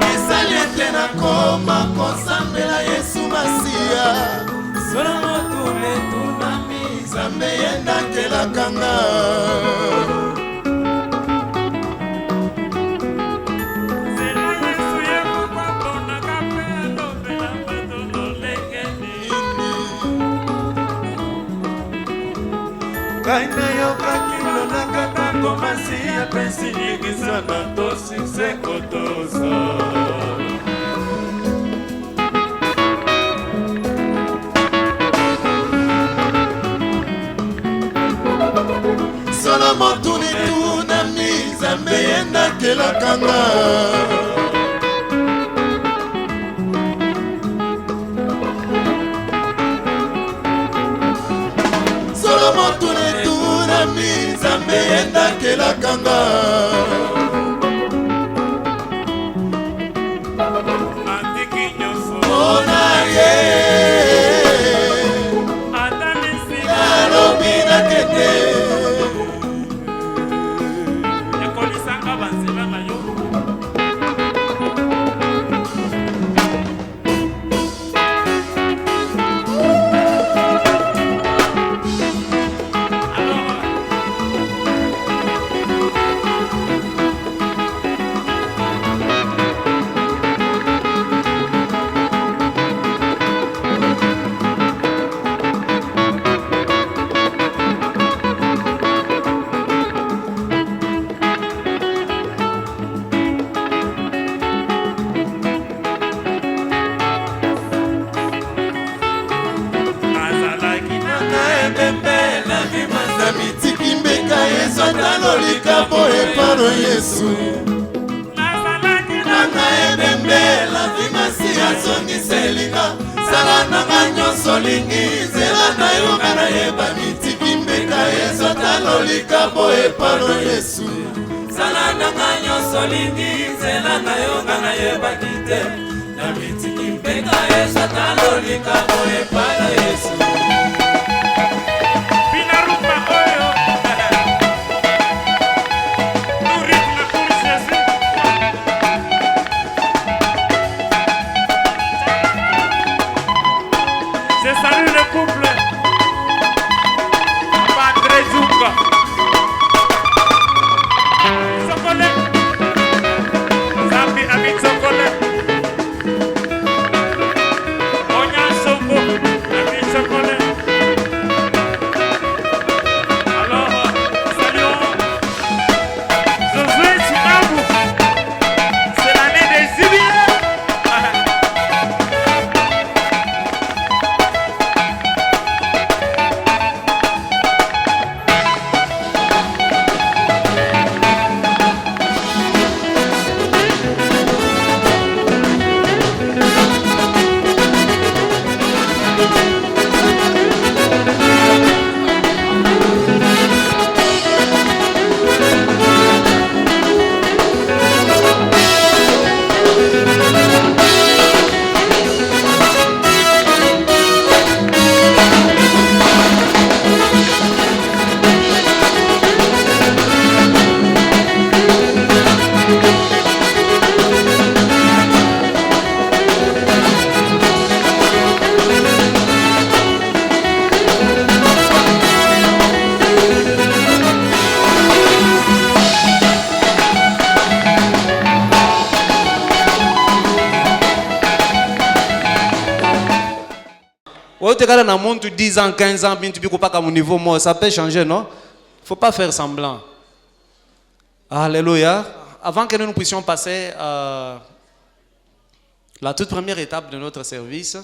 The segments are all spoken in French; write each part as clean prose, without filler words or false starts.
Misali ete nakoma kosambela Yesu Masiya. Solo motune tunami Nzambe yendakelaka nga. Kaina yoka kilo nakata komasi ya pensi nyingisa na tosi sekotosa. Solo motuni tunami Nzambe yendakelaka nga. Solo motuni tunami Nzambe yendakelaka nga. Atiki nyoso Ona ye atanisi alobi na kete. ekolisanga banzela na yo. Mitiki mbeka ezwata lolika po epano Yesu. Nanga ebembela vimasi azongiselinga. Sala nanga nyonso lingi nzela na yoka na yeba. Mitiki mbeka ezwata lolika po epano Yesu. Sala nanga nyonso lingi nzela na yoka na yeba kite. Na mitiki mpeka ezwata lolika po epano Yesu. Salut le couple Padre Junga Sokole Zambi Amit Sokole Onya Songo Amit Sokole. Alors saluons Josué Chinabu. C'est l'année des jubiles. Tu regardes dans le monde, 10 ans, 15 ans, tu peux pas à mon niveau, moi, ça peut changer, non? Il ne faut pas faire semblant. Alléluia. Avant que nous puissions passer à la toute première étape de notre service,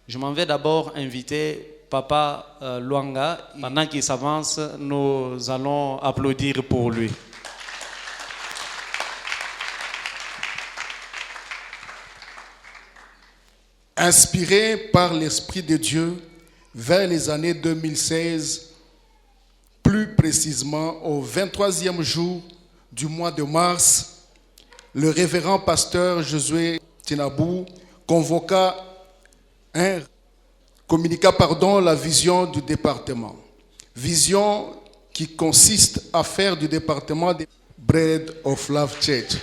je m'en vais d'abord inviter Papa Luanga. Pendant qu'il s'avance, nous allons applaudir pour lui. Inspiré par l'Esprit de Dieu, vers les années 2016, plus précisément au 23e jour du mois de mars, le révérend pasteur Josué Tinabou communiqua la vision du département. Vision qui consiste à faire du département Bread of Love Church.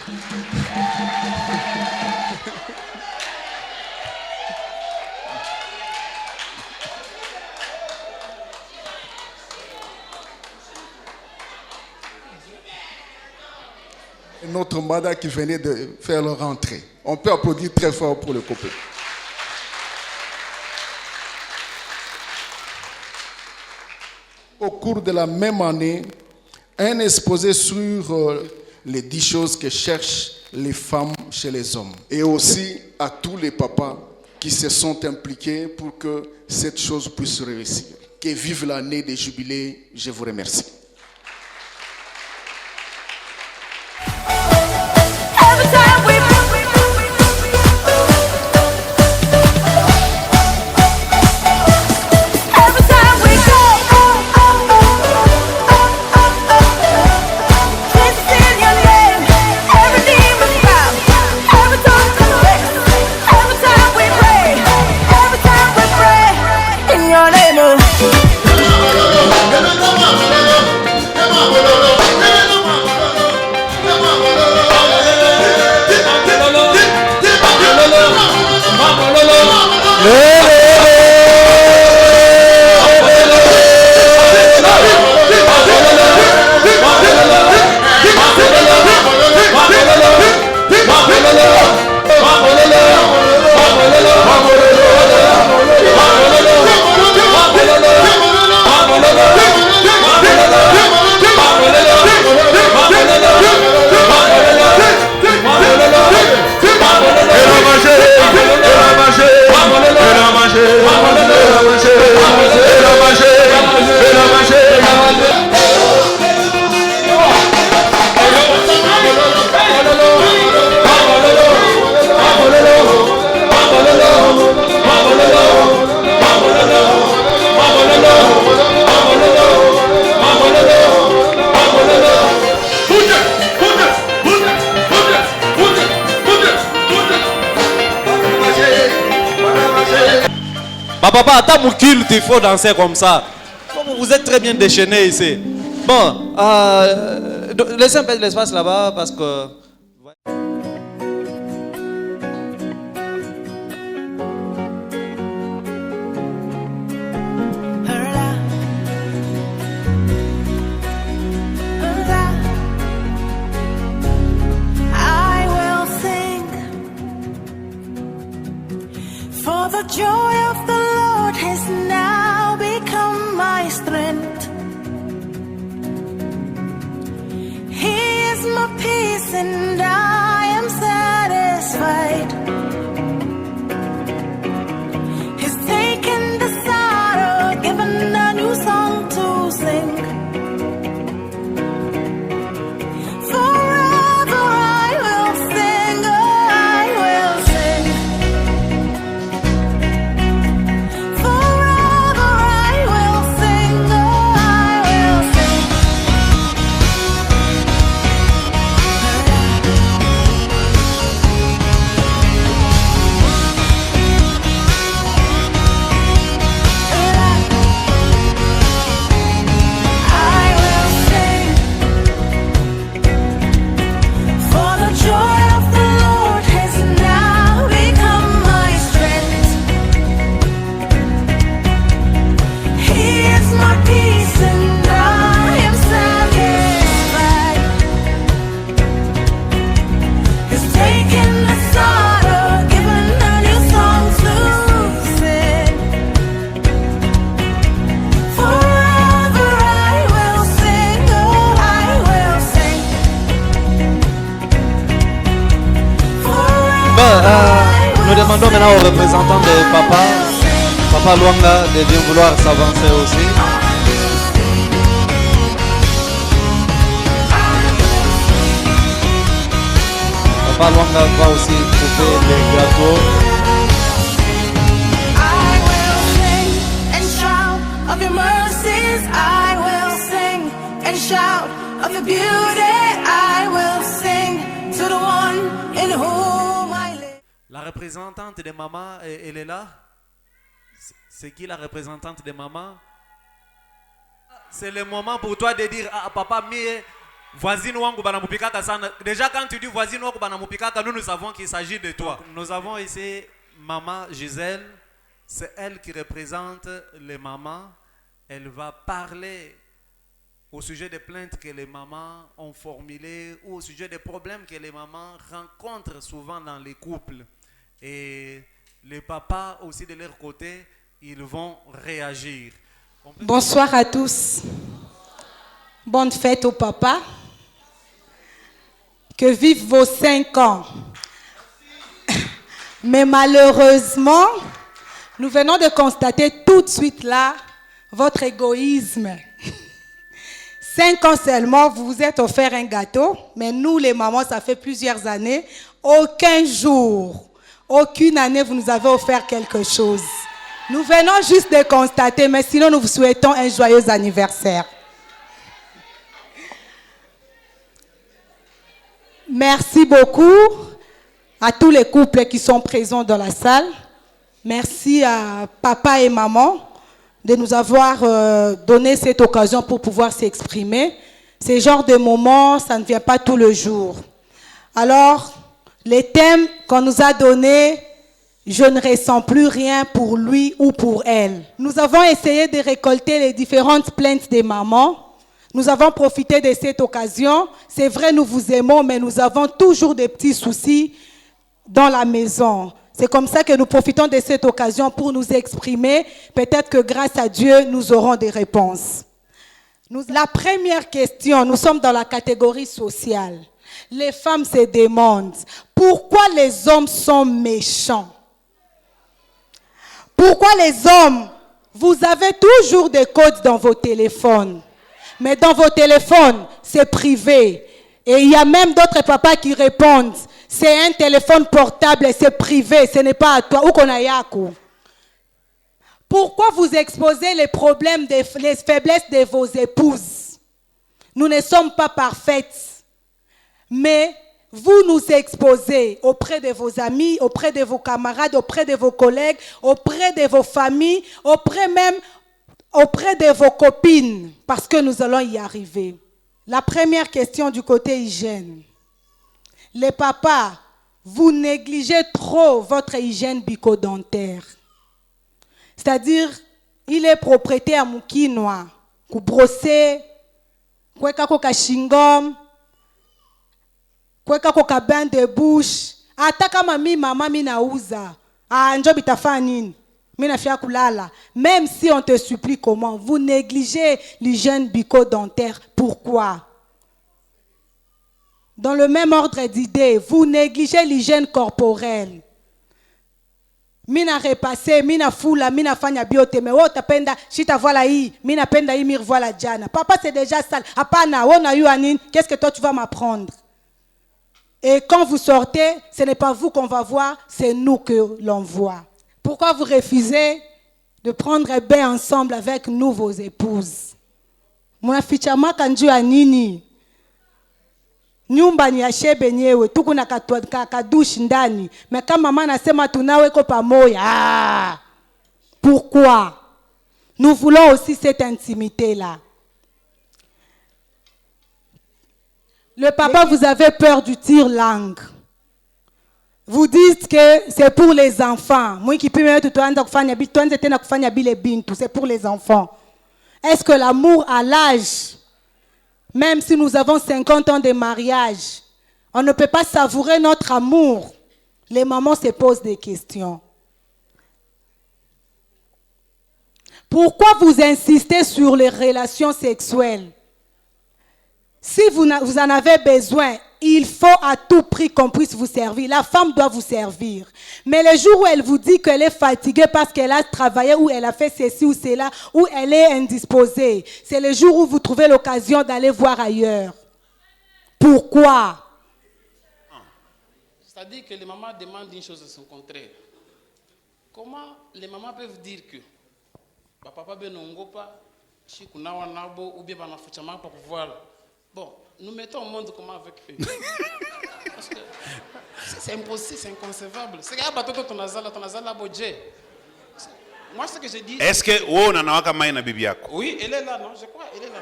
Notre madame qui venait de faire leur rentrée. On peut applaudir très fort pour le couple. Au cours de la même année, un exposé sur les 10 choses que cherchent les femmes chez les hommes. Et aussi à tous les papas qui se sont impliqués pour que cette chose puisse réussir. Que vive l'année des jubilés, je vous remercie. Papa, attends mon culte, il faut danser comme ça. Vous êtes très bien déchaînés ici. Bon, laissez un peu de l'espace là-bas parce que... For the joy of the Lord has now become my strength. He is my peace and I am satisfied. He's taken the sorrow, given a new song to sing. Forever I will sing, oh I will sing. Forever I will sing, oh I will sing. I will sing. For the joy of the Lord has now become my strength. He is my peace and I am satisfied. He's taken the sorrow, given a new song to sing. Forever I will sing, oh I will sing. Nous demandons maintenant aux représentants de Papa Luanga de bien vouloir s'avancer aussi. Papa Luanga va aussi couper les gâteaux. I will sing and shout of your mercies. I will sing and shout of your beauty. I will sing to the one in whom I live. La représentante de maman, elle est là. C'est qui la représentante de maman? C'est le moment pour toi de dire à papa, voisine wangu banamupikaka sana. Déjà quand tu dis voisine wangu banamupikaka, nous savons qu'il s'agit de toi. Nous avons ici maman Gisèle, c'est elle qui représente les mamans. Elle va parler au sujet des plaintes que les mamans ont formulées ou au sujet des problèmes que les mamans rencontrent souvent dans les couples. Et les papas aussi de leur côté, ils vont réagir. Bonsoir à tous. Bonne fête au papa. Que vivent vos 5 ans. Mais malheureusement, nous venons de constater tout de suite là votre égoïsme. 5 ans seulement, vous vous êtes offert un gâteau, mais nous les mamans, ça fait plusieurs années, aucun jour, aucune année, vous nous avez offert quelque chose. Nous venons juste de constater, mais sinon nous vous souhaitons un joyeux anniversaire. Merci beaucoup à tous les couples qui sont présents dans la salle. Merci à papa et maman de nous avoir donné cette occasion pour pouvoir s'exprimer. Ce genre de moments, ça ne vient pas tout le jour. Alors, les thèmes qu'on nous a donnés, je ne ressens plus rien pour lui ou pour elle. Nous avons essayé de récolter les différentes plaintes des mamans. Nous avons profité de cette occasion. C'est vrai, nous vous aimons, mais nous avons toujours des petits soucis dans la maison. C'est comme ça que nous profitons de cette occasion pour nous exprimer. Peut-être que grâce à Dieu, nous aurons des réponses. La première question, nous sommes dans la catégorie sociale. Les femmes se demandent pourquoi les hommes sont méchants. Pourquoi les hommes, vous avez toujours des codes dans vos téléphones. Mais dans vos téléphones, c'est privé. Et il y a même d'autres papas qui répondent, c'est un téléphone portable, c'est privé, ce n'est pas à toi. Ou qu'on a yako. Pourquoi vous exposez les problèmes, les faiblesses de vos épouses? Nous ne sommes pas parfaites. Mais vous nous exposez auprès de vos amis, auprès de vos camarades, auprès de vos collègues, auprès de vos familles, auprès de vos copines, parce que nous allons y arriver. La première question du côté hygiène. Les papas, vous négligez trop votre hygiène bucco-dentaire. C'est-à-dire, il est propriétaire à Moukinoa, ku brosser, kweka koka chingom, kweka koka bain de bouche, ata kama mi mama mi nauza, njo bitafanya nini? Même si on te supplie comment, vous négligez l'hygiène bucco-dentaire. Pourquoi? Dans le même ordre d'idée, vous négligez l'hygiène corporelle. Mina repasse, mina fula, mina fanya biote, mais oh tapenda, chita voilà yi, mina penda yi mir voilà jana. Papa c'est déjà sale. Apana, on a eu anine, qu'est-ce que toi tu vas m'apprendre? Et quand vous sortez, ce n'est pas vous qu'on va voir, c'est nous que l'on voit. Pourquoi vous refusez de prendre un bain ensemble avec nous, vos épouses? Muna fichama kanju ya nini? Nyumba ni ya shebe nyewe, tuku na kadushi ndani. Mais kama mama anasema tunawe ko pamoja. Pourquoi? Nous voulons aussi cette intimité-là. Le papa, vous avez peur du tire-langue. Vous dites que c'est pour les enfants. C'est pour les enfants. Est-ce que l'amour à l'âge, même si nous avons 50 ans de mariage, on ne peut pas savourer notre amour? Les mamans se posent des questions. Pourquoi vous insistez sur les relations sexuelles? Si vous en avez besoin, il faut à tout prix qu'on puisse vous servir. La femme doit vous servir. Mais le jour où elle vous dit qu'elle est fatiguée parce qu'elle a travaillé ou elle a fait ceci ou cela, ou elle est indisposée, c'est le jour où vous trouvez l'occasion d'aller voir ailleurs. Pourquoi? C'est-à-dire que les mamans demandent une chose à son contraire. Comment les mamans peuvent dire que papa benongopa, chikunawa nabo ou bien banafuchama pour pouvoir. Bon, nous mettons au monde comment avec eux. Parce que c'est impossible, c'est inconcevable. C'est que bateau ton azala bodje. Moi ce que je dis. Est-ce que on a nawaka mai na bibi yako? Oui, elle est là, non, je crois, elle est là.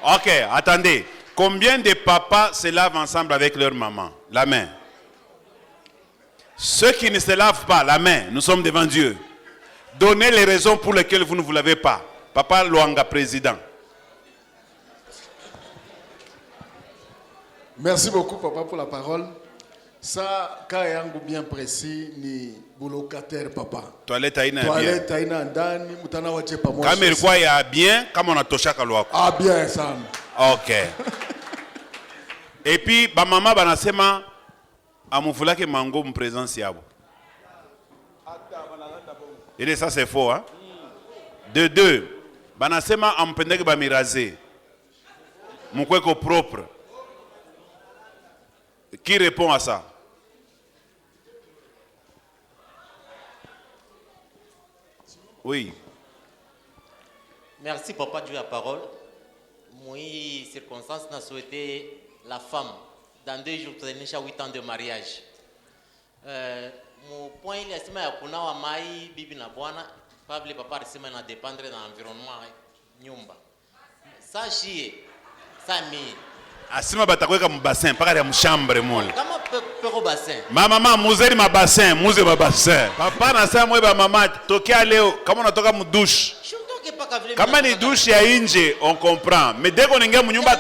Ok, attendez. Combien de papas se lavent ensemble avec leur maman? La main. Ceux qui ne se lavent pas, la main. Nous sommes devant Dieu. Donnez les raisons pour lesquelles vous ne vous lavez pas. Papa Luanga, président. Merci beaucoup, papa, pour la parole. Ça, quand yangu bien précis, ni locataire, papa. Toilette aina bien. Toilette aina ndani, mutana wache pamoja. Kama ilikuwa ya bien, kama unatoshaka lwako. Ah, bien sana. Ok. Et puis, ba mama banasema amufulake mango mprésence yabo. Et ça c'est faux, hein? De deux, banasema ampendeke ba miraze. Mukweko propre. Qui répond à ça? Oui. Merci papa Dieu la parole. Moi, circonstance, n'a souhaité la femme dans 2 jours, tu as 8 ans de mariage. Mon point, il est que kuna wa mai bibi na bwana, pable papa risema na dépendre dans l'environnement nyumba. Ça chie, ça mi. Asima batakweka mu bassin, paka ya mchambre mole. Kama peko bassin. Mama muzeri ma bassin, muze ma bassin. Papa na sema mwe ba mama tokea leo kama unatoka mu douche. Kama ni douche ya nje on comprend, mais dès qu'on ingia mu nyumba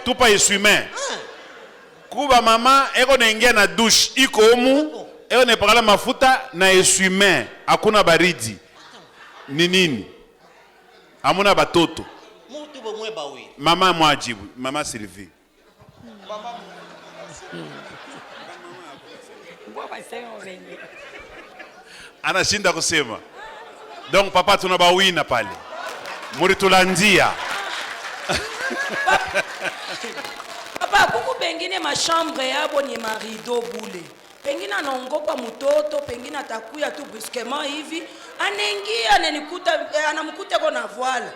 tupa essuie-main. Kuba mama eko naingia na douche iko omu, eko nepakala mafuta na essuie-main, hakuna baridi. Ni nini? Hamuna batoto. Mutu bo mwe bawi. Mama mwajibu, mama Sylvie. Anashinda kusema. Donc papa tunabawina pale. Muritulandia. Papa kuku pengine machambre yabo ni marido bule. Pengine anaongopa mtoto, pengine atakuya tu brusquement hivi, anaingia anamkuta kwa voile.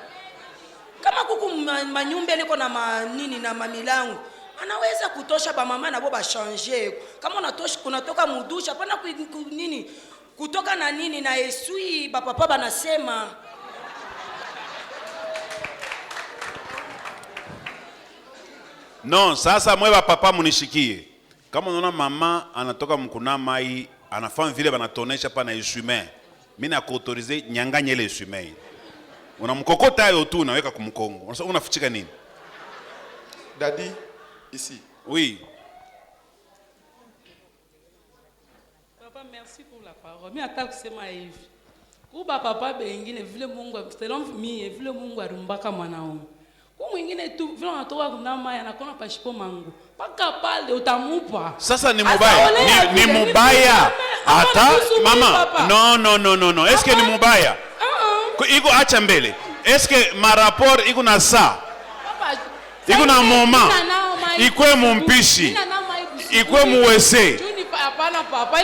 Kama kuku manyumba liko na manini na mamilango, anaweza kutosha ba mama na bo ba changer. Kama unatoka mudusha hapana nini kutoka na nini na esui ba papa banasema. Non, sasa mwe ba papa munishikie. Kama unaona mama anatoka mkuna mai, anafanya vile banatonesha pa na essuie-main. Mimi nakuautorize nyanganye ile essuie-main. Unamkokota yo tu unaweka kumkongo. Unafichika nini? Daddy, ici. Oui. Papa, merci pour la parole. Mais attends que c'est ma hivi. Kuba papa bengine vile Mungu selon mie vile Mungu arumbaka mwanaume. Kwa mwingine tu vile anatoka kuna maya anakuwa pashipo mangu. Paka pale utamupa. Sasa ni mubaya. Ni mubaya. Hata mama. No. Est-ce que ni mubaya? Iko acha mbele. Est-ce que ma rapport iko na saa? Iko na moma. Ikwe mumpishi. Ikwe muwese. Hapana papa.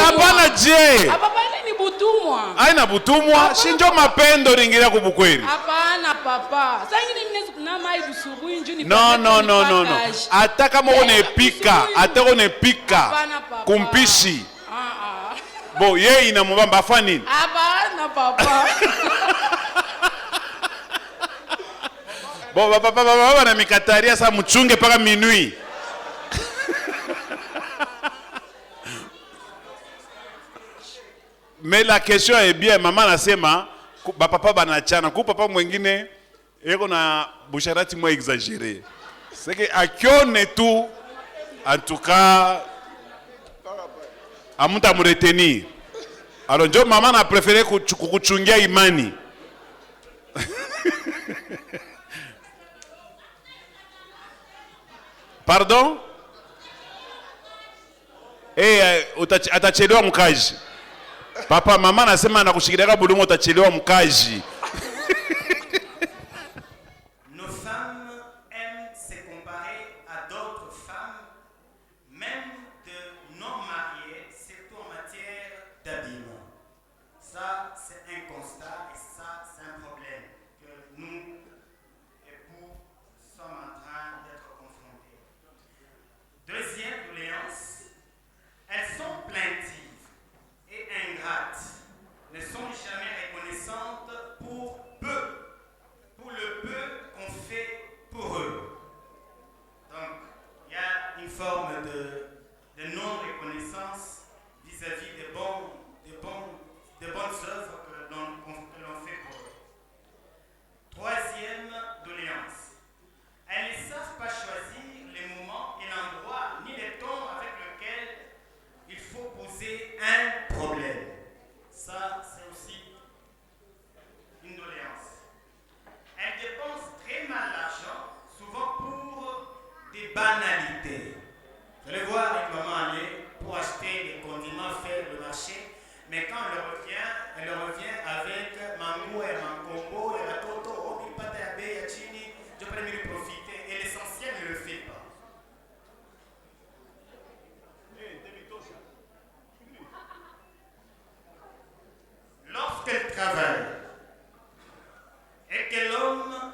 Hapana je. Papa ile ni butumwa. Aina butumwa, shinjo mapendo ringira kubukweli. Hapana papa. Sasa ingine mnezi kuna mai busuru inju ni No. Hata kama unepika, kumpishi. Bo ye inamubamba afa nini? Hapana papa. Bo baba na mikataria sa mchunge paka minuit. Mais la question est bien, maman nasema papa banachana, ku papa mwingine yeko na busharati mwa exagéré. C'est que akione tu en tout cas amuta mu retenir. Alors ndio maman a préféré kuchungia imani. Pardon? Atachelewa mkaji. Papa mama nasema nakushikiliaka bulungu utachelewa mkaji. Nos femmes aiment se comparer à d'autres femmes, même de non mariées, surtout en matière d'habillement. Ça, c'est un constat et ça, c'est un problème que nous, époux, sommes en train d'être confrontés. Deuxième doléance, elles sont plaintives et ingrates, ne sont jamais reconnaissantes pour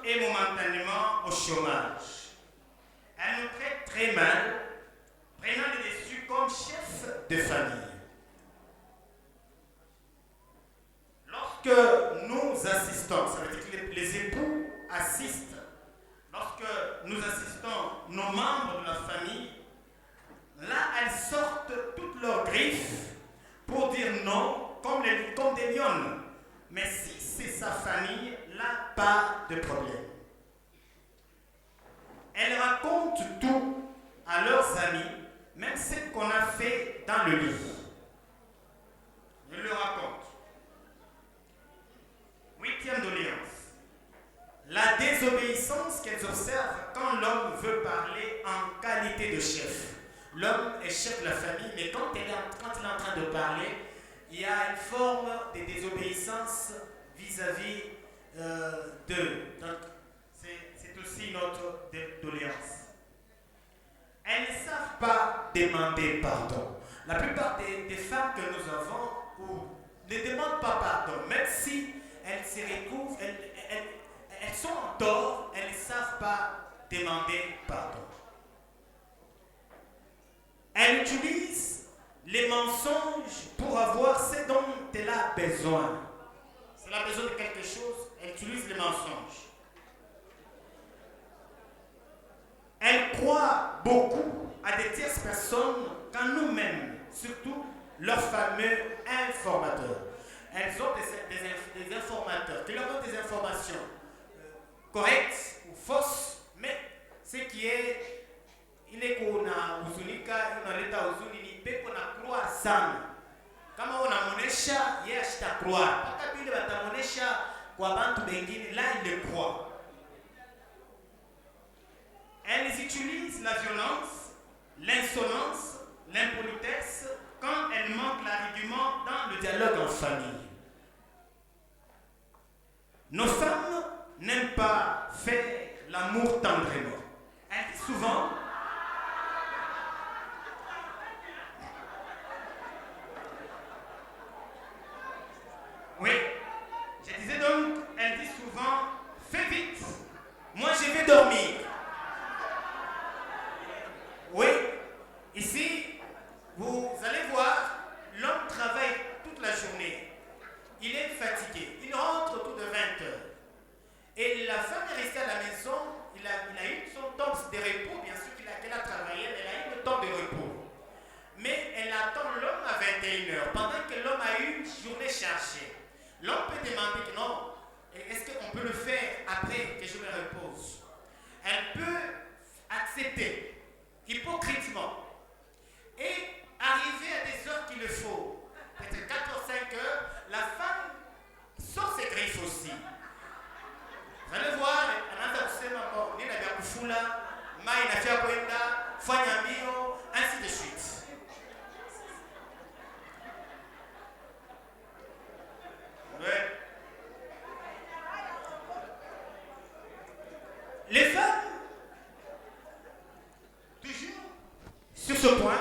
est momentanément au chômage. Elle nous traite très mal, prenant le dessus comme chef de famille. Lorsque nous assistons, ça veut dire que les époux assistent, lorsque nous assistons nos membres de la famille, là elles sortent toutes leurs griffes pour dire non, comme des lionnes. Mais si c'est sa famille, là, pas de problème. Elles racontent tout à leurs amis, même ce qu'on a fait dans le lit. Je le raconte. 8e doléance. La désobéissance qu'elles observent quand l'homme veut parler en qualité de chef. L'homme est chef de la famille, mais quand il est en train de parler, il y a une forme de désobéissance vis-à-vis d'eux. Donc, c'est aussi notre doléance. Elles ne savent pas demander pardon. La plupart des femmes que nous avons ne demandent pas pardon, même si elles se retrouvent, elles sont en tort, elles ne savent pas demander pardon. Elles utilisent les mensonges pour avoir ce dont elle a besoin. Si elle a besoin de quelque chose, elle utilise les mensonges. Elle croit beaucoup à des tierces personnes qu'en nous-mêmes, surtout leurs fameux informateurs. Elles ont des informateurs qui leur donnent des informations correctes ou fausses, mais ce qui est ile kuna huzunika, unaleta huzuni ni pepo na croire sana. Kama unamonesha yeye ashita croire. Mpaka vile batamonesha kwa bantu bengine, là il le croit. Elles utilisent la violence, l'insolence, l'impolitesse quand elles manquent l'argument dans le dialogue en famille. Nos femmes n'aiment pas faire l'amour tendrement. Elles disent souvent oui, je disais donc, elle dit souvent, fais vite, moi je vais dormir. Oui, ici, vous allez voir, l'homme travaille toute la journée. Il est fatigué, il rentre autour de 20 heures. Et la femme est restée à la maison, il a eu son temps de repos, bien sûr qu'elle a travaillé, elle a eu le temps de repos. Mais elle attend l'homme à 21 heures, pendant que l'homme a eu une journée chargée. L'homme peut demander que non, est-ce qu'on peut le faire après que je me repose? Elle peut accepter hypocritement et arriver à des heures qu'il le faut. Peut-être 4 ou 5 heures, la femme sort ses griffes aussi. Vous allez voir, ainsi de suite. Ouais. Les femmes, toujours sur ce point,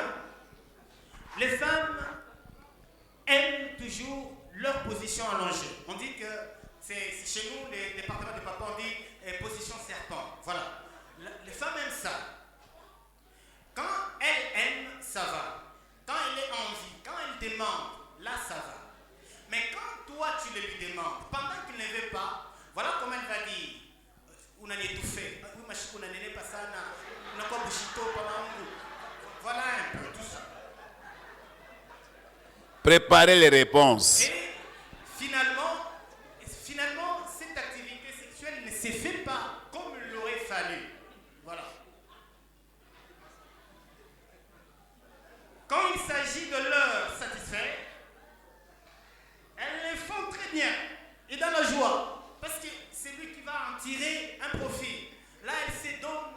les femmes aiment toujours leur position allongée. On dit que c'est chez nous, les départements de papa, on dit position serpent. Voilà. Les femmes aiment ça. Quand elles aiment, ça va. Quand elle est en vie, quand elle demande, là, ça va. Mais quand toi, tu le lui demandes, pendant qu'il ne veut pas, voilà comment elle va dire. Voilà un peu tout ça. Préparez les réponses. Et finalement, cette activité sexuelle ne se fait pas comme il aurait fallu. Voilà. Quand il s'agit de leur satisfaire, elles le font très bien et dans la joie, parce que c'est lui qui va en tirer un profit. Là, elle se donne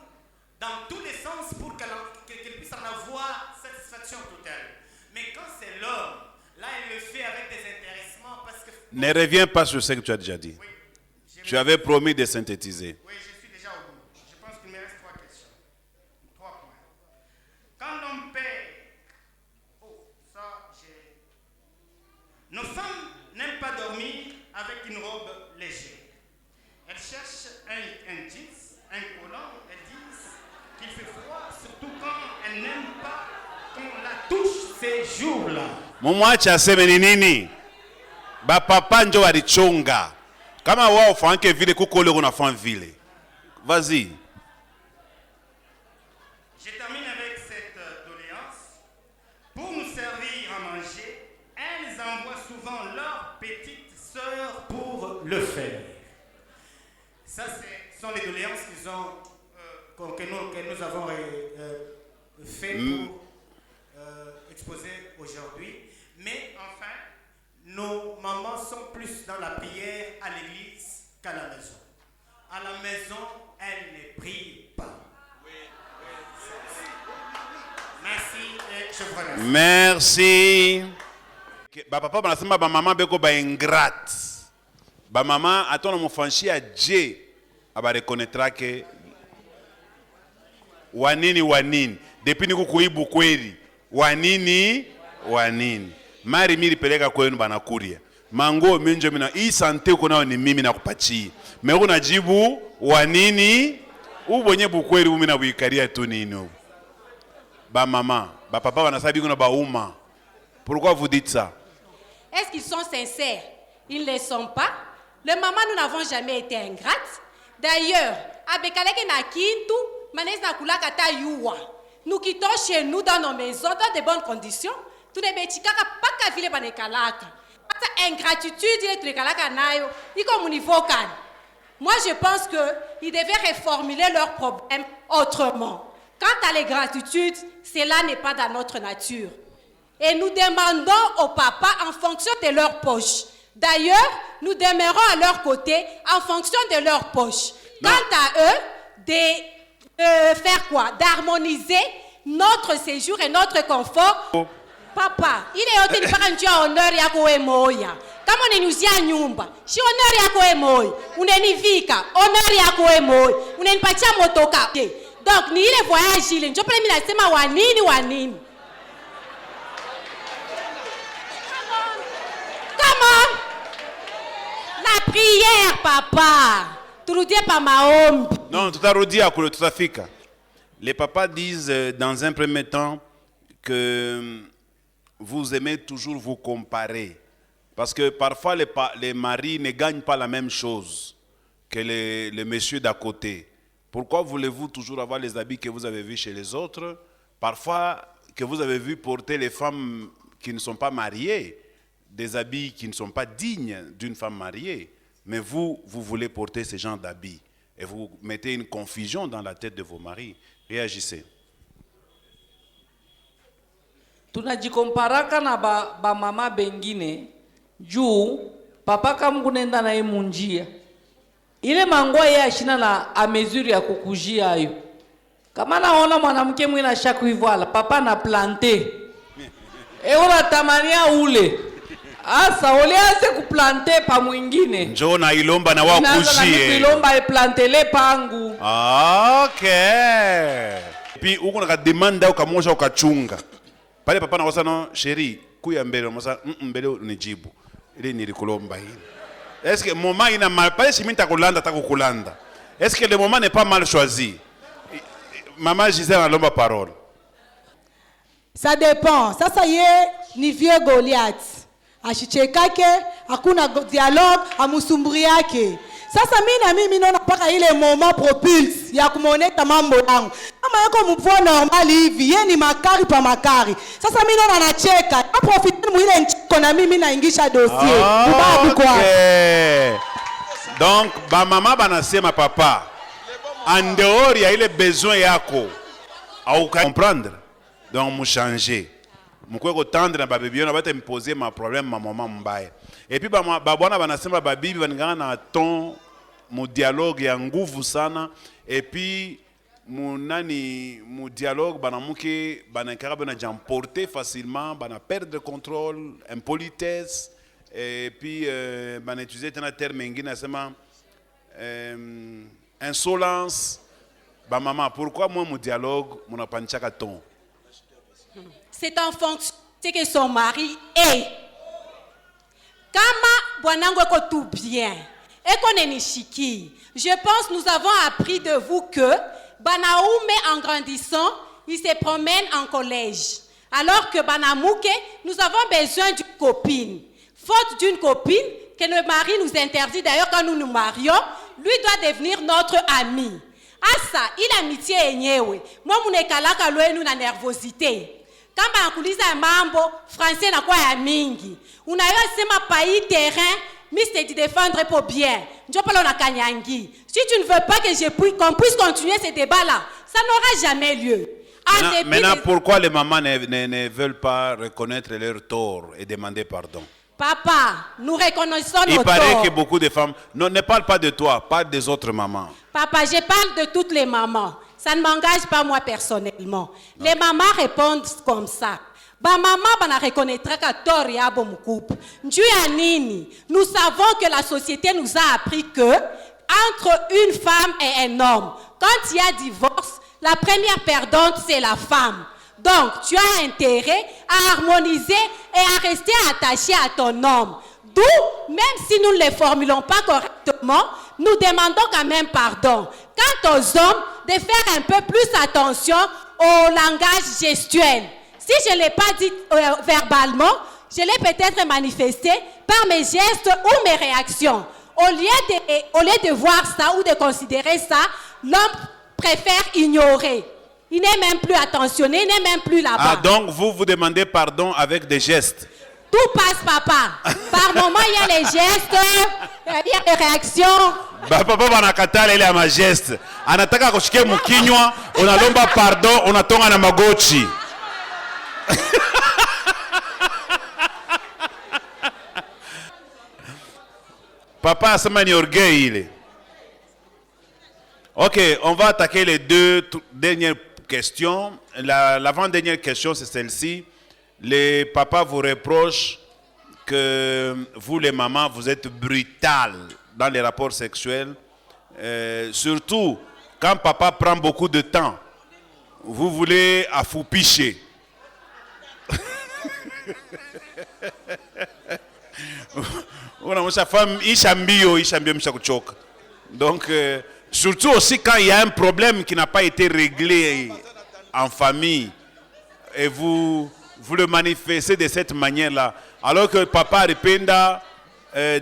dans tous les sens pour qu'elle puisse en avoir satisfaction totale. Mais quand c'est l'homme, là, elle le fait avec des intéressements parce que... Ne reviens pas sur ce que tu as déjà dit. Oui, tu avais promis de synthétiser. Oui, je suis déjà au bout. Je pense qu'il me reste 3 questions. 3 points. Quand l'homme paie... Oh, ça, j'ai... Nos femmes n'aiment pas dormir avec une robe légère. Elles cherchent un jeans, un collant, elles disent qu'il fait froid, surtout quand elles n'aiment pas qu'on la touche ces jours-là. Mumwache aseme ni nini? Ba papa njo walichonga. Kama wao fanke vile kuko leo unafanya vile. Vas-y. Je termine avec cette doléance. Pour nous servir à manger, elles envoient souvent leur petite sœur pour le faire. Ça, ce sont les doléances que nous avons fait pour exposer aujourd'hui. Mais enfin, nos mamans sont plus dans la prière à l'église qu'à la maison. À la maison, elles ne prient pas. Merci et je vous remercie. Merci. Ba papa banasema ba mama beko ba ingrate. Ba mama atona mufanshi a Dieu aba reconnaîtra que wanini depuis niku kuibu kweli wanini mari miri peleka kwenu banakuria mango minjo mina hii sante uko nao ni mimi nakupatia meko najibu wanini ubonye bukweli mimi na buikaria tu nini ba mama ba papa banasabi kuna ba uma. Pourquoi vous dites ça? Est-ce qu'ils sont sincères? Ils ne le sont pas. Les mamans, nous n'avons jamais été ingrates. D'ailleurs, avec Aleke na Kintu, Manès na Kulaka ta yuwa. Nous quittons chez nous dans nos maisons dans de bonnes conditions. Tout ne betikaka pas qu'à vile banekalaka. Cette ingratitude, il est tout kalaka nayo. Il comme au niveau can. Moi, je pense qu'ils devaient reformuler leurs problèmes autrement. Quant à l'ingratitude, cela n'est pas dans notre nature. Et nous demandons aux papas en fonction de leur poche. D'ailleurs, nous demeurons à leur côté en fonction de leur poche. Quant à eux, de faire quoi? D'harmoniser notre séjour et notre confort. Papa, il est hôtel par un honneur yako we moya. Kama unaniuzia nyumba, si honneur yako we moya. Unanivika, honneur yako we moya. Unanipatia motoka. Donc, ni ile voyage ile, ndio pale mimi nasema wanini. Comment? La prière, papa. Tu nous dis pas ma homme. Non, tout à redire, tout à fait. Les papas disent dans un premier temps que vous aimez toujours vous comparer. Parce que parfois les maris ne gagnent pas la même chose que les messieurs d'à côté. Pourquoi voulez-vous toujours avoir les habits que vous avez vus chez les autres? Parfois que vous avez vu porter les femmes qui ne sont pas mariées, des habits qui ne sont pas dignes d'une femme mariée. Mais vous voulez porter ce genre d'habits. Et vous mettez une confusion dans la tête de vos maris. Réagissez. Tunajikomparaka na ba mama bengine juu papa kama kunenda na munjia ile mangwa yeye ashina na a mesure ya kukujia hayo. Kama naona mwanamke mwingine ashakuivala papa na plante ona tamania ule asa olease kuplante pa mwingine njoo na ilomba na wakujie ilomba iplantele pangu. Okay. Puis uko na demanda ukamosha ukachunga pale papa nakosa no chérie kuya mbele mosa mbele unijibu ile nilikulomba hili. Est-ce que moment ina mal pale si minta kulanda takukulanda? Est-ce que le moment n'est pas mal choisi? Maman Gisèle alomba parole. Ça dépend. Ça y est, ni vieux Goliath. Ashichekake, hakuna dialogue, amusumburi yake. Sasa mimi naona paka ile moment propulse ya kumoneta mambo yangu. Kama yako mvua normal hivi, yeye ni makari pa makari. Sasa mimi naona anacheka. Aprofite mu ile nchiko na mimi naingisha dossier. Babu kwa. Donc ba mama banasema papa en dehors ya ile besoin yako au comprendre. Donc mu changer. Mukwe ko tendre na ba bébé na bata me poser ma problème ma maman mbaya. Et puis ba bwana banasema ba bibi baningana na ton mu dialogue ya nguvu sana et puis mu dialogue banamuke banakara bana j'emporter facilement bana perdre contrôle, impolitesse et puis bana utiliser un terme ngina sema insolence. Ba maman, pourquoi moi mu dialogue mon apanchaka ton? C'est en fonction de ce que son mari est. Kama bwanangu eko tout bien, Ekonenishiki. Je pense que nous avons appris de vous que Banaoume, en grandissant, il se promène en collège. Alors que Banamouke, nous avons besoin d'une copine. Faute d'une copine, que le mari nous interdit, d'ailleurs quand nous nous marions, lui doit devenir notre ami. Asa, il amitié enyewe. Moi, munekalaka loenu na nervosité. Kamba nakuliza mambo, français na kwa ya mingi. Unayo sema pays terrain, mais te défendre pour bien. Njopalo na kanyangi. Si tu ne veux pas que qu'on puisse continuer ce débat-là, ça n'aura jamais lieu. Maintenant, pourquoi les mamans ne veulent pas reconnaître leur tort et demander pardon? Papa, nous reconnaissons nos torts. Il paraît que beaucoup de femmes... Non, ne parle pas de toi, parle des autres mamans. Papa, je parle de toutes les mamans. Ça ne m'engage pas moi personnellement. Non. Les mamans répondent comme ça. Ba maman bana reconnaîtra ka tort ya bo moukup. Nju ya nini? Nous savons que la société nous a appris que entre une femme et un homme, quand il y a divorce, la première perdante c'est la femme. Donc, tu as intérêt à harmoniser et à rester attaché à ton homme. D'où, même si nous ne les formulons pas correctement, nous demandons quand même pardon. Quant aux hommes, de faire un peu plus attention au langage gestuel. Si je ne l'ai pas dit verbalement, je l'ai peut-être manifesté par mes gestes ou mes réactions. Au lieu de voir ça ou de considérer ça, l'homme préfère ignorer. Il n'est même plus attentionné, il n'est même plus là-bas. Ah, donc vous demandez pardon avec des gestes. Tout passe, papa. Par moment, il y a les gestes, il y a les réactions. Bah, papa, banakatala ile ama geste. Anataka kushike mukinywa, unalomba pardon, unatonga na magoti. Papa asema ni orgueil ile. Ok, on va attaquer les deux dernières questions. L'avant-dernière question, c'est celle-ci. Les papas vous reprochent que vous, les mamans, vous êtes brutales dans les rapports sexuels. Surtout, quand papa prend beaucoup de temps, vous voulez affoupicher. Donc, surtout aussi quand il y a un problème qui n'a pas été réglé en famille et vous le manifestez de cette manière-là. Alors que papa répenda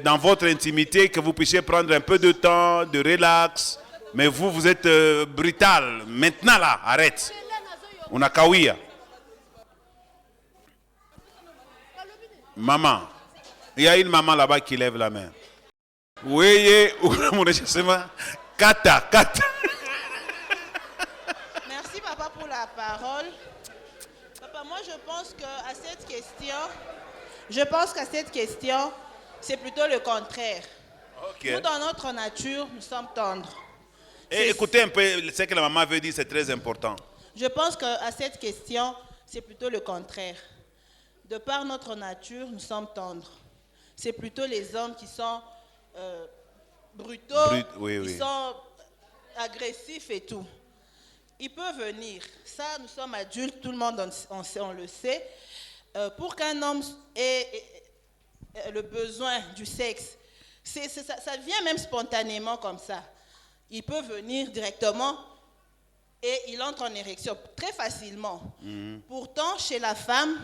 dans votre intimité que vous puissiez prendre un peu de temps, de relax, mais vous êtes brutal. Maintenant là, arrête. On a kawia. Maman, il y a une maman là-bas qui lève la main. Oui, Kata. Merci papa pour la parole. Papa, moi je pense qu'à cette question, c'est plutôt le contraire. Okay. Nous, dans notre nature, nous sommes tendres. Et écoutez un peu ce que la maman veut dire, c'est très important. Je pense qu'à cette question, c'est plutôt le contraire. De par notre nature, nous sommes tendres. C'est plutôt les hommes qui sont brutaux, qui sont agressifs et tout. Il peut venir. Ça, nous sommes adultes, tout le monde on le sait. Pour qu'un homme ait le besoin du sexe, ça vient même spontanément comme ça. Il peut venir directement et il entre en érection très facilement. Pourtant, chez la femme,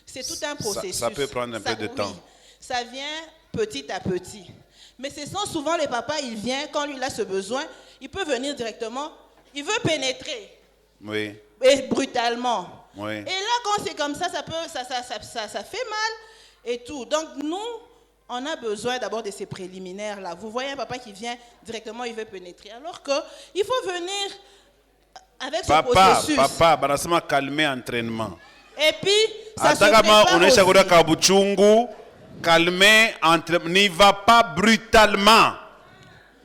c'est tout un processus. Ça peut prendre un peu de temps. Ça vient petit à petit. Mais ce sont souvent les papas, il vient, quand lui il a ce besoin, il peut venir directement, il veut pénétrer. Oui. Et brutalement. Oui. Et là, quand c'est comme ça, ça fait mal et tout. Donc nous, on a besoin d'abord de ces préliminaires-là. Vous voyez un papa qui vient directement, il veut pénétrer. Alors qu'il faut venir avec ce processus. Papa, banasema calmer entraînement. Et puis, ça se prépare aussi. Calmer, n'y va pas brutalement.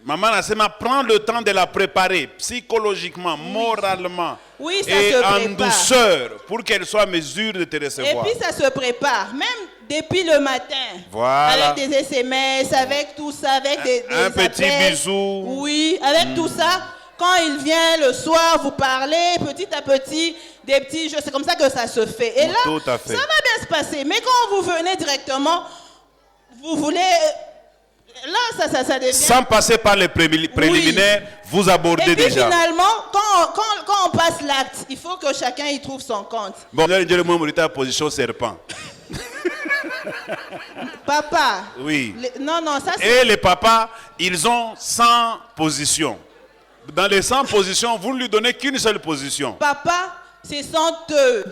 Maman nasema prends le temps de la préparer psychologiquement, moralement, oui, ça et se en prépare. Douceur pour qu'elle soit en mesure de te recevoir. Et puis ça se prépare, même depuis le matin. Voilà. Avec des SMS, avec tout ça, avec des un petit appels. bisou. Oui, avec tout ça. Quand il vient le soir, vous parlez petit à petit, des petits jeux. C'est comme ça que ça se fait. Et là, ça va bien se passer. Mais quand vous venez directement, vous voulez Là, ça devient... Sans passer par les préliminaires, vous abordez Et puis déjà. finalement, quand on passe l'acte, il faut que chacun y trouve son compte. Bon, je position serpent. Papa. Oui. Non, ça c'est... Et les papas, ils ont 100 positions. Dans les 100 positions, vous ne lui donnez qu'une seule position. Papa, ce sont eux,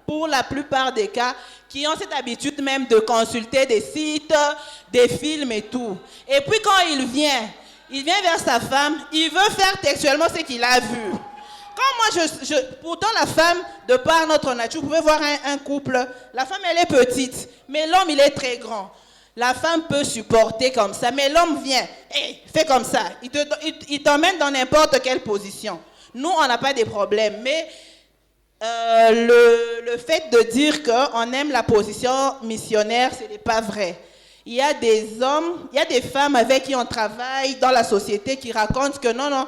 pour la plupart des cas, qui ont cette habitude même de consulter des sites, des films et tout. Et puis quand il vient vers sa femme, il veut faire textuellement ce qu'il a vu. Quand moi, pourtant la femme, de par notre nature, vous pouvez voir un couple, la femme elle est petite, mais l'homme il est très grand. La femme peut supporter comme ça, mais l'homme vient, fais comme ça, il t'emmène dans n'importe quelle position. Nous, on n'a pas de problème, mais le fait de dire qu'on aime la position missionnaire, ce n'est pas vrai. Il y a des hommes, il y a des femmes avec qui on travaille dans la société qui racontent que non,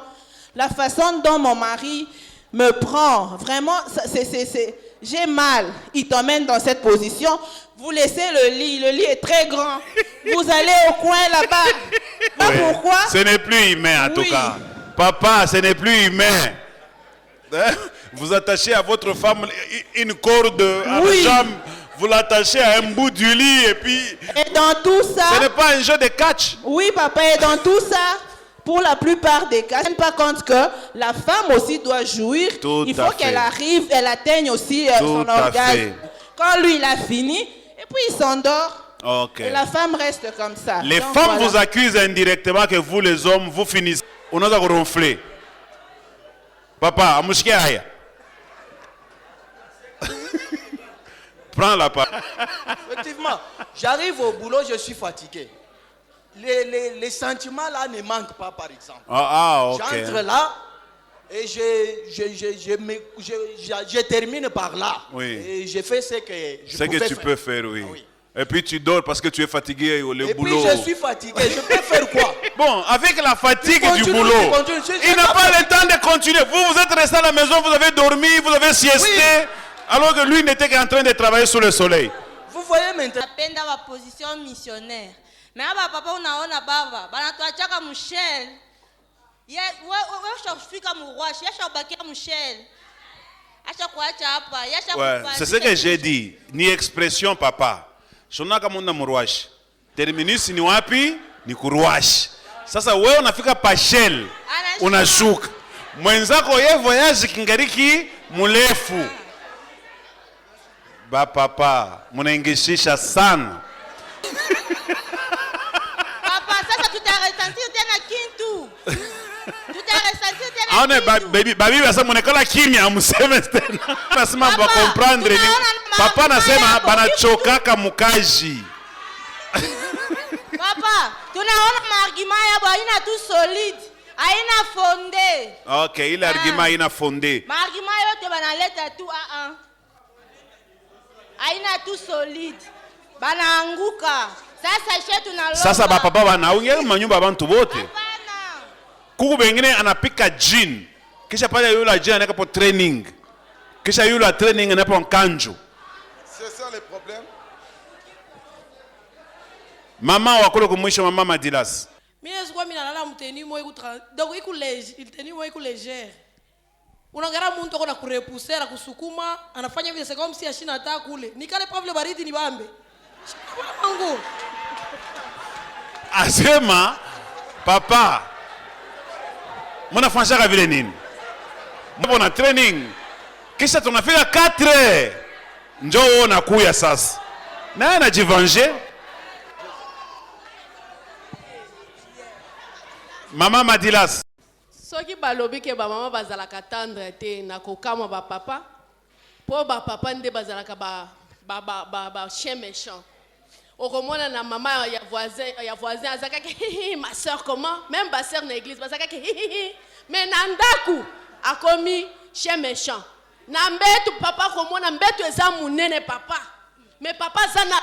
la façon dont mon mari me prend, vraiment, j'ai mal. Il t'emmène dans cette position, vous laissez le lit est très grand. Vous allez au coin là-bas. Oui. Pourquoi? Ce n'est plus humain en tout cas. Papa, ce n'est plus humain. Vous attachez à votre femme une corde à la jambe, vous l'attachez à un bout du lit et puis... Et dans tout ça... Ce n'est pas un jeu de catch. Oui, papa, et dans tout ça, pour la plupart des cas, je ne me rends pas compte que la femme aussi doit jouir. Il faut qu'elle arrive, elle atteigne aussi son orgasme. Quand lui, il a fini, et puis il s'endort. Okay. Et la femme reste comme ça. Les donc, femmes vous accusent indirectement que vous, les hommes, vous finissez. On a ronflé. Papa, amouchke aya. Prends la part. Effectivement, j'arrive au boulot, je suis fatigué. Les sentiments là ne manquent pas, par exemple. Ok. J'entre là et je termine par là. Oui. Et je fais ce que je peux faire. Tu peux faire, oui. Et puis tu dors parce que tu es fatigué au boulot. Et puis je suis fatigué, je peux faire quoi? Bon, avec la fatigue du boulot, il n'a pas le temps de continuer. Vous êtes resté à la maison, vous avez dormi, vous avez siesté, alors que lui n'était qu'en train de travailler sous le soleil. Vous voyez maintenant. Napenda wa position missionnaire. Mais papa unaona baba, banatuachaka Michel. Wewe shafika muwashi, yasha bakia Michel. Acha kuacha hapa, yasha kuacha. C'est ce que j'ai dit, ni expression papa. Shonaka munda muwashi. Terminus ni wapi? Ni kuruwashi. Sasa wewe unafika pashel, unashuka. Mwenzako yeye voyage kingariki murefu. Ba papa, munaingishisha sana. Papa, sasa tutaresentir tena kintu. Tutaresentir tena. Aone baby basa monekala kimya mseme tena. Nasema ba comprendre ni. Papa nasema banachokaka mukaji. Papa, tunaona maargument yabo haina tu solide, haina fondé. Okay, ile argument haina fondé. Maargument yote banaleta tu haina tu solide. Banaanguka. Sasa shetu tunalomba. Sasa bapapa wanaungia manyumba abantu wote. Kuku bengine anapika gin. Kisha pale yule gin anaka po training. Kisha yule training anapo kanjo. C'est ça le problème. Mama wakolo kumwisho mama Madilas. Mimi sikuwa mimi nalala mteni moyo donc teni moyo légère. Unaangalia mtu akona kurepusera kusukuma anafanya vile kama si ashina hata kule. Nikale pavle baridi ni bambe. Mangu. Asema papa mnafanya vile nini? Mbona na training kisha tunafika 4 njoo nakuya sasa. Na anajivange. Mama Madilas. Soki balobi ke ba mama bazalaka tendre te na kokama ba papa. Po ba papa nde bazalaka ba chien méchant. Okomona na mama ya voisin azaka ke ma sœur comment même ba sœur na église bazaka ke mais nandaku akomi chien méchant. Na mbetu papa komona mbetu eza munene papa. Mais papa za na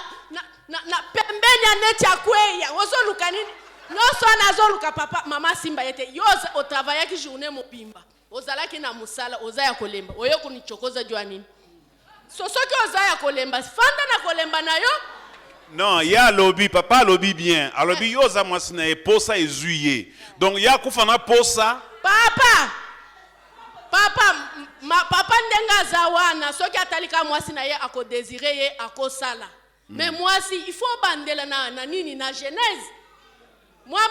pembenya neti akweya ozoluka nini? Nyonso anazoluka papa mama simba yete yoza otravaya ki journée mobimba ozalaki na musala ozaya kolemba oyo kunichokoza jwa nini sosoki ozaya kolemba fanda na kolemba nayo Non, il y a lobby, papa lobby bien. A lobby yoza mwasina e posa ezuye. Donc ya kufana posa. Papa ndenga zawana soki atalika mwasi na ye ako désiré ye ako sala. Mais mwasi il faut bandela na nini na genèse. Moi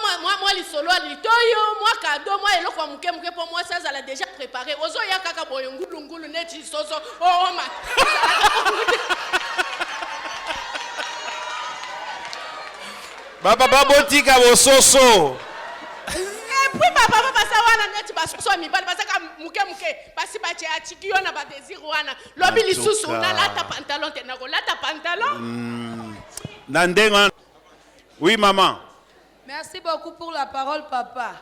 lisolo litoyo, moi cadeau, moi eloko wa muke pour moi ça l'a déjà préparé. Ozo ya kaka boyo ngulu neti soso oh ma. Papa botika bososo. Et puis papa ça wana neti basoso mi bali basaka muke basi bache atiki yo na ba désir wana. Lobi lisusu na lata pantalon te na ko lata pantalon. Nandenga. Oui maman. Merci beaucoup pour la parole, papa.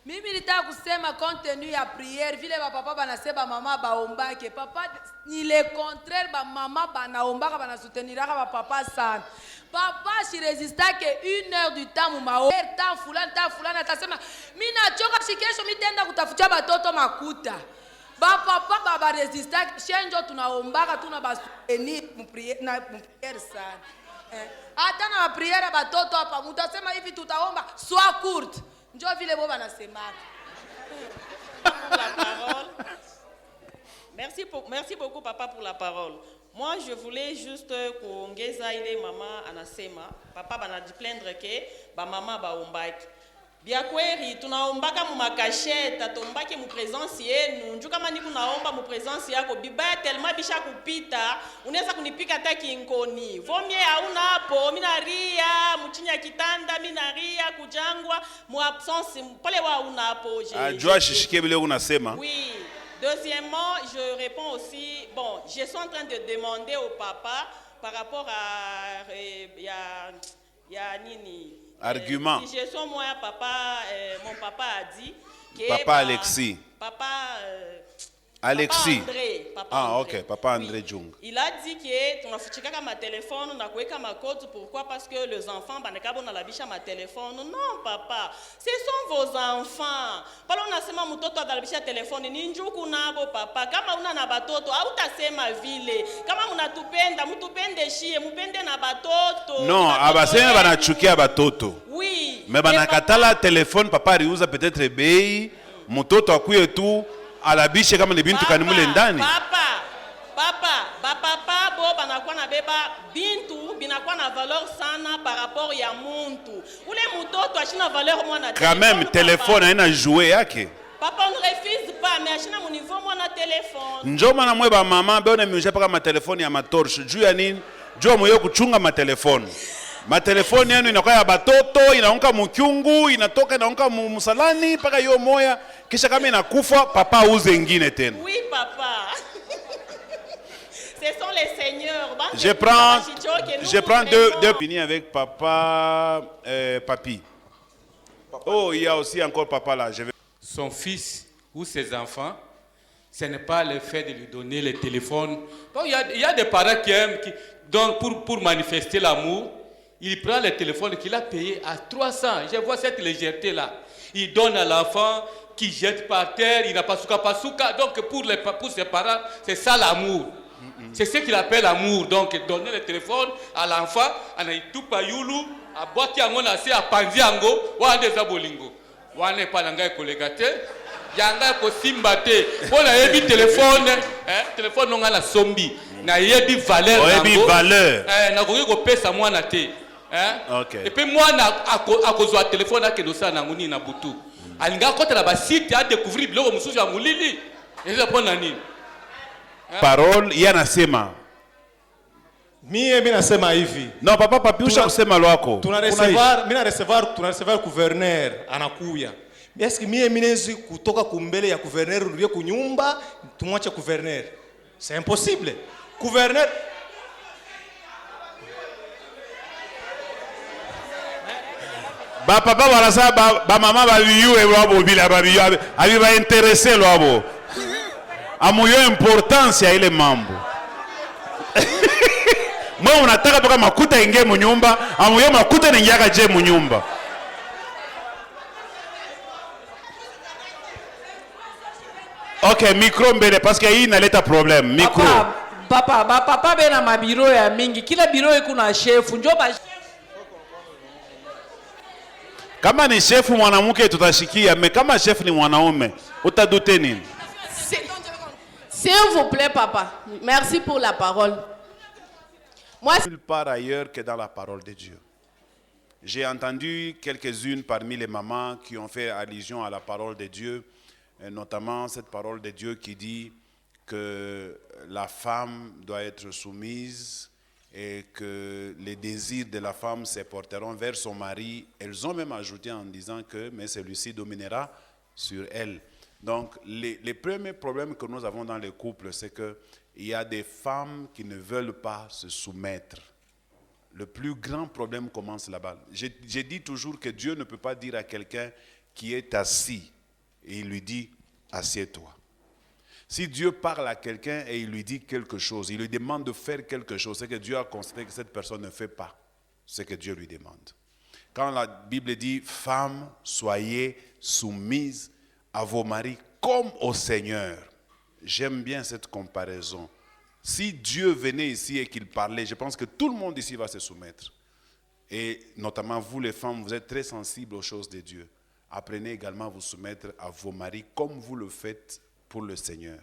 Mimi nitaka kusema contenu ya prière vile ba papa banasema mama baombake papa ni le contraire ba mama banaombaka banasouteniraka ba papa sana. Papa si résista que 1 heure du temps mumao temps fulani atasema mimi nachoka shikesho mitenda kutafutia batoto makuta. Ba papa ba résista chenjo tunaombaka tuna basoutenir mu prière sana. Hata na prière batoto hapa mutasema hivi tutaomba soit courte. Njo vile bo banasemaka. La parole. Merci beaucoup papa pour la parole. Moi je voulais juste kuongeza ile mama anasema papa banadi plaindre ke ba mama baombaki. Bia kweli tunaombaka mu makasheta tombaki mu présence yenu njuka kama niku naomba mu présence yako bibaya tellement bisha kupita unaweza kunipika hata kinkoni vomie hauna hapo minaria mchinya kitanda minaria kujangwa mu absence pale wa una hapo Ajua shishike bile unasema. Oui. Deuxièmement, je réponds aussi bon, je suis en train de demander au papa par rapport à ya nini argument. Si je suis moi, mon papa a dit que Papa Alexis. Papa Alexis. Papa André. Ok, papa André Jung. Il a dit que tu as fait ma téléphone, on a fait ma code. Pourquoi? Parce que les enfants, on a la biche à ma téléphone. Non, papa, ce sont vos enfants. Pas on a sema mutoto à la biche à téléphone. Ninjuku nabo papa. Kama una na batoto, auta sema vile. Kama una tupenda, mutupende shie, mupende na batoto. Non, abasema banachukia batoto. Oui. Mais banakatala téléphone, papa aliuza peut-être bei, mutoto akuye tu. Alabishe kama ni bintu kanimule ndani. Papa bo banakuwa na beba bintu binakuwa na valeur sana par rapport ya muntu. Ule mutoto ashina valeur mwana téléphone. Quand même téléphone haina jouer yake. Papa on ne refuse pas mais ashina mu niveau mwana téléphone. Njoo maana mwe ba mama beona miusha paka ma telefone ya matorche. Juu ya nini? Juu mwe kuchunga ma telefone. Ma telefone yenu inakuwa ya batoto, inaonka mukyungu, inatoka inaonka musalani paka yo moya. Kisha kama inakufa papa uze ingine tena. Oui papa. Ce sont les seigneurs. Je prends deux finis avec papa papi. Oh, il y a aussi encore papa là. Son fils ou ses enfants, ce n'est pas le fait de lui donner le téléphone. Bon, il y a des parents qui aiment, donc pour manifester l'amour, il prend le téléphone qu'il a payé à 300. Je vois cette légèreté là. Il donne à l'enfant qui jette par terre, il n'a pas souka. Donc pour ses parents, c'est ça l'amour. C'est ce qu'il appelle l'amour. Donc donner le téléphone à l'enfant, on a tout payulu, à boîte yango na se à panzi yango, wa ndeza bolingo. Wa ne pas nanga kolégate, yanga ko simbate. Bona yebi téléphone, téléphone non la sombi. Na yebi valeur nango. Yebi valeur. Na ko ko pesa mwana te. OK. Et puis moi na akozwa téléphone akedosa na nguni na butu. Alinga kota na ba site a découvrir biloko mususu ya mulili. Eza pona nini? Parole yanasema. Mimi nasema hivi. No papa papi usha kusema lwako. Tunarecevoir gouverneur anakuya. Est-ce que mimi nezi kutoka kumbele ya gouverneur ndio kunyumba tumwache gouverneur? C'est impossible. Gouverneur ba papa barasa ba mama ba biyu lwabo bila ba biyu abi ba intéressé lwabo. Amuyo importance ya ile mambo. Mwa unataka toka makuta ingie mu nyumba, amuyo makuta ningiaka je mu nyumba. Okay, micro mbele parce que hii inaleta problem. Micro. papa bena mabiro ya mingi, kila biro iko na chef, njo ba Kama ni chef mwanamke tutashikia, mais kama chef ni mwanaume, utadute nini? S'il vous plaît, papa, merci pour la parole. Moi, Nulle part ailleurs que dans la parole de Dieu. J'ai entendu quelques-unes parmi les mamans qui ont fait allusion à la parole de Dieu, et notamment cette parole de Dieu qui dit que la femme doit être soumise et que les désirs de la femme se porteront vers son mari. Elles ont même ajouté en disant que mais celui-ci dominera sur elle. Donc les premiers problèmes que nous avons dans les couples, c'est qu'il y a des femmes qui ne veulent pas se soumettre. Le plus grand problème commence là-bas. J'ai dit toujours que Dieu ne peut pas dire à quelqu'un qui est assis et il lui dit « assieds-toi ». Si Dieu parle à quelqu'un et il lui dit quelque chose, il lui demande de faire quelque chose, c'est que Dieu a constaté que cette personne ne fait pas ce que Dieu lui demande. Quand la Bible dit « femmes, soyez soumises à vos maris comme au Seigneur », j'aime bien cette comparaison. Si Dieu venait ici et qu'il parlait, je pense que tout le monde ici va se soumettre. Et notamment vous les femmes, vous êtes très sensibles aux choses de Dieu. Apprenez également à vous soumettre à vos maris comme vous le faites pour le Seigneur.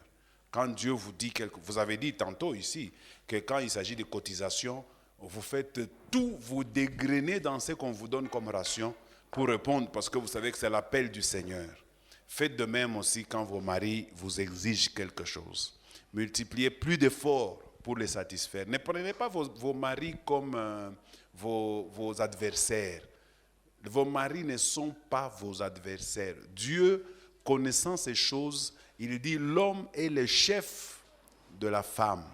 Quand Dieu vous dit quelque chose, vous avez dit tantôt ici que quand il s'agit de cotisation, vous faites tout, vous dégrainez dans ce qu'on vous donne comme ration pour répondre parce que vous savez que c'est l'appel du Seigneur. Faites de même aussi quand vos maris vous exigent quelque chose. Multipliez plus d'efforts pour les satisfaire. Ne prenez pas vos maris comme vos adversaires. Vos maris ne sont pas vos adversaires. Dieu, connaissant ces choses, il dit l'homme est le chef de la femme,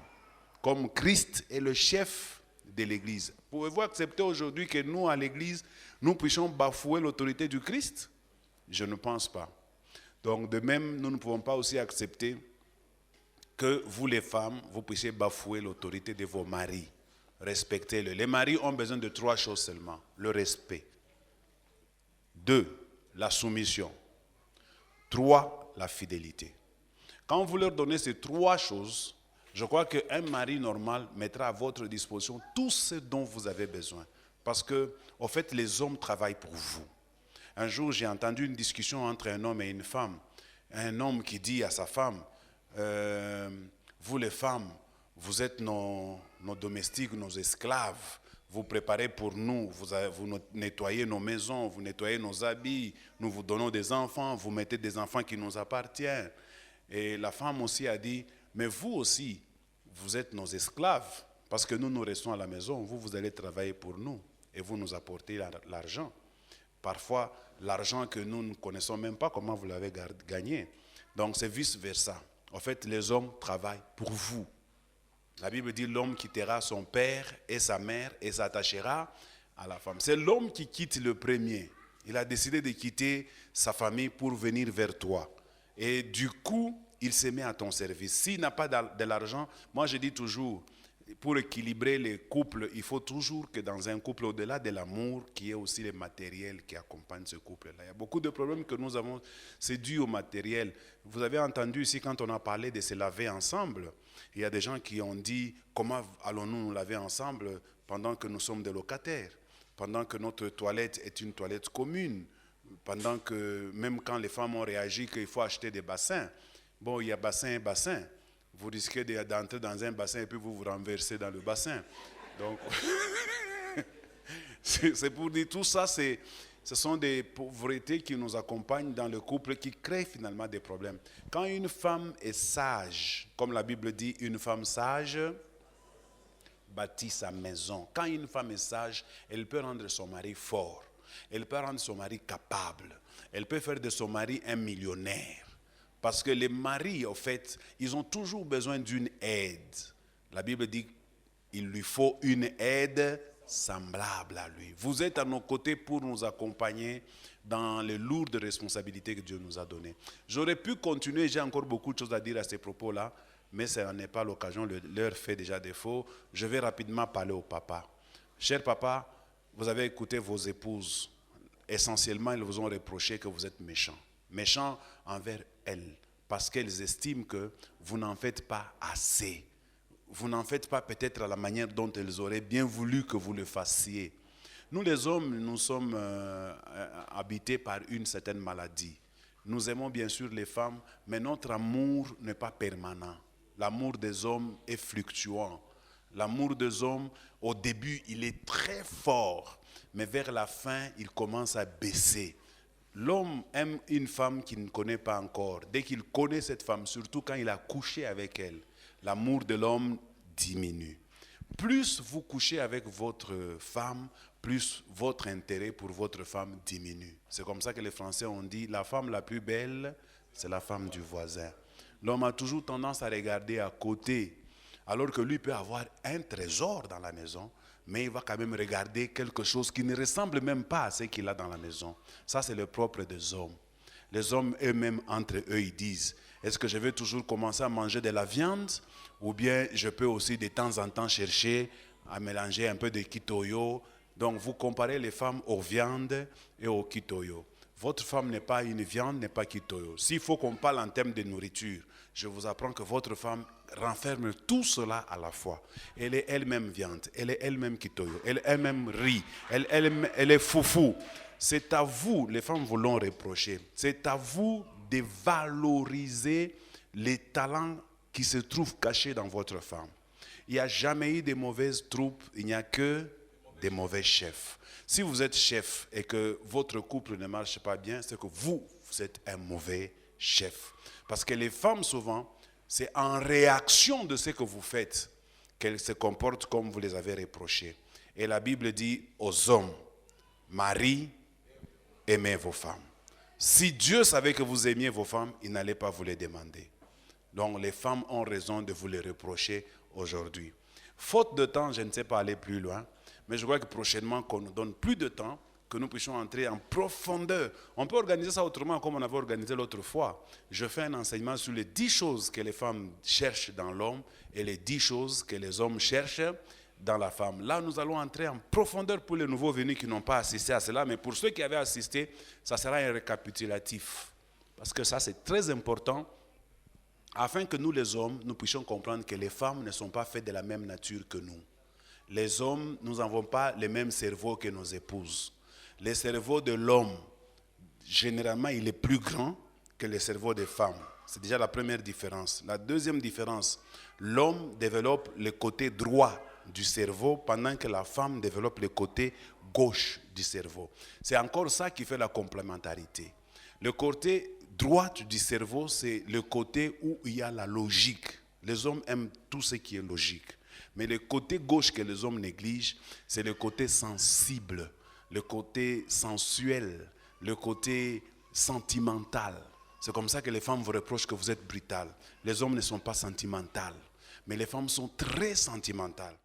comme Christ est le chef de l'Église. Pouvez-vous accepter aujourd'hui que nous, à l'Église, nous puissions bafouer l'autorité du Christ? Je ne pense pas. Donc de même, nous ne pouvons pas aussi accepter que vous les femmes, vous puissiez bafouer l'autorité de vos maris. Respectez-le. Les maris ont besoin de 3 choses seulement. Le respect. 2, la soumission. 3, la fidélité. Quand vous leur donnez ces 3 choses, je crois qu'un mari normal mettra à votre disposition tout ce dont vous avez besoin. Parce que, en fait, les hommes travaillent pour vous. Un jour, j'ai entendu une discussion entre un homme et une femme. Un homme qui dit à sa femme, vous les femmes, vous êtes nos domestiques, nos esclaves. Vous préparez pour nous, vous nettoyez nos maisons, vous nettoyez nos habits, nous vous donnons des enfants, vous mettez des enfants qui nous appartiennent. Et la femme aussi a dit, mais vous aussi, vous êtes nos esclaves, parce que nous restons à la maison, vous allez travailler pour nous et vous nous apportez l'argent. Parfois, l'argent que nous ne connaissons même pas comment vous l'avez gagné. Donc c'est vice-versa. En fait, les hommes travaillent pour vous. La Bible dit l'homme quittera son père et sa mère et s'attachera à la femme. C'est l'homme qui quitte le premier. Il a décidé de quitter sa famille pour venir vers toi. Et du coup, il se met à ton service. S'il n'a pas de l'argent, moi je dis toujours, pour équilibrer les couples, il faut toujours que dans un couple, au-delà de l'amour, qu'il y ait aussi le matériel qui accompagne ce couple-là. Il y a beaucoup de problèmes que nous avons, c'est dû au matériel. Vous avez entendu ici quand on a parlé de se laver ensemble, il y a des gens qui ont dit, comment allons-nous nous laver ensemble pendant que nous sommes des locataires, pendant que notre toilette est une toilette commune, pendant que même quand les femmes ont réagi qu'il faut acheter des bassins, bon, il y a bassin et bassin. Vous risquez d'entrer dans un bassin et puis vous vous renversez dans le bassin. Donc, c'est pour dire tout ça, ce sont des pauvretés qui nous accompagnent dans le couple, qui créent finalement des problèmes. Quand une femme est sage, comme la Bible dit, une femme sage bâtit sa maison. Quand une femme est sage, elle peut rendre son mari fort. Elle peut rendre son mari capable. Elle peut faire de son mari un millionnaire. Parce que les maris, en fait, ils ont toujours besoin d'une aide. La Bible dit qu'il lui faut une aide semblable à lui. Vous êtes à nos côtés pour nous accompagner dans les lourdes responsabilités que Dieu nous a données. J'aurais pu continuer, j'ai encore beaucoup de choses à dire à ces propos-là, mais ce n'est pas l'occasion, l'heure fait déjà défaut. Je vais rapidement parler au papa. Cher papa, vous avez écouté vos épouses. Essentiellement, ils vous ont reproché que vous êtes méchants. Méchants envers elles, parce qu'elles estiment que vous n'en faites pas assez. vous n'en faites pas peut-être à la manière dont elles auraient bien voulu que vous le fassiez. Nous les hommes, nous sommes habités par une certaine maladie. Nous aimons bien sûr les femmes, mais notre amour n'est pas permanent. L'amour des hommes est fluctuant. L'amour des hommes, au début, il est très fort, mais vers la fin, il commence à baisser. L'homme aime une femme qu'il ne connaît pas encore. Dès qu'il connaît cette femme, surtout quand il a couché avec elle, l'amour de l'homme diminue. Plus vous couchez avec votre femme, plus votre intérêt pour votre femme diminue. C'est comme ça que les Français ont dit, la femme la plus belle, c'est la femme du voisin. L'homme a toujours tendance à regarder à côté, alors que lui peut avoir un trésor dans la maison, mais il va quand même regarder quelque chose qui ne ressemble même pas à ce qu'il a dans la maison. Ça, c'est le propre des hommes. Les hommes eux-mêmes, entre eux, ils disent, est-ce que je vais toujours commencer à manger de la viande, ou bien je peux aussi de temps en temps chercher à mélanger un peu de kitoyo. Donc vous comparez les femmes aux viandes et aux kitoyo. Votre femme n'est pas une viande, n'est pas kitoyo. S'il faut qu'on parle en termes de nourriture, je vous apprends que votre femme renferme tout cela à la fois. Elle est elle-même viande, elle est elle-même kitoyo, elle est elle-même riz, elle est foufou. C'est à vous, les femmes vous l'ont reproché, c'est à vous de valoriser les talents qui se trouvent cachés dans votre femme. Il n'y a jamais eu de mauvaises troupes, il n'y a que des mauvais chefs. Si vous êtes chef et que votre couple ne marche pas bien, c'est que vous êtes un mauvais chef. Parce que les femmes, souvent, c'est en réaction de ce que vous faites qu'elles se comportent comme vous les avez reprochées. Et la Bible dit aux hommes, maris, aimez vos femmes. Si Dieu savait que vous aimiez vos femmes, il n'allait pas vous les demander. Donc les femmes ont raison de vous les reprocher aujourd'hui. Faute de temps, je ne sais pas aller plus loin, mais je crois que prochainement, qu'on nous donne plus de temps, que nous puissions entrer en profondeur. On peut organiser ça autrement comme on avait organisé l'autre fois. Je fais un enseignement sur les 10 choses que les femmes cherchent dans l'homme et les 10 choses que les hommes cherchent dans la femme. Là, nous allons entrer en profondeur pour les nouveaux venus qui n'ont pas assisté à cela, mais pour ceux qui avaient assisté, ça sera un récapitulatif. Parce que ça, c'est très important, afin que nous, les hommes, nous puissions comprendre que les femmes ne sont pas faites de la même nature que nous. Les hommes, nous n'avons pas le même cerveau que nos épouses. Le cerveau de l'homme, généralement, il est plus grand que le cerveau des femmes. C'est déjà la première différence. La deuxième différence, l'homme développe le côté droit du cerveau pendant que la femme développe le côté gauche du cerveau. C'est encore ça qui fait la complémentarité. Le côté droit du cerveau, c'est le côté où il y a la logique. Les hommes aiment tout ce qui est logique. Mais le côté gauche que les hommes négligent, c'est le côté sensible, le côté sensuel, le côté sentimental. C'est comme ça que les femmes vous reprochent que vous êtes brutal. Les hommes ne sont pas sentimentaux, mais les femmes sont très sentimentales.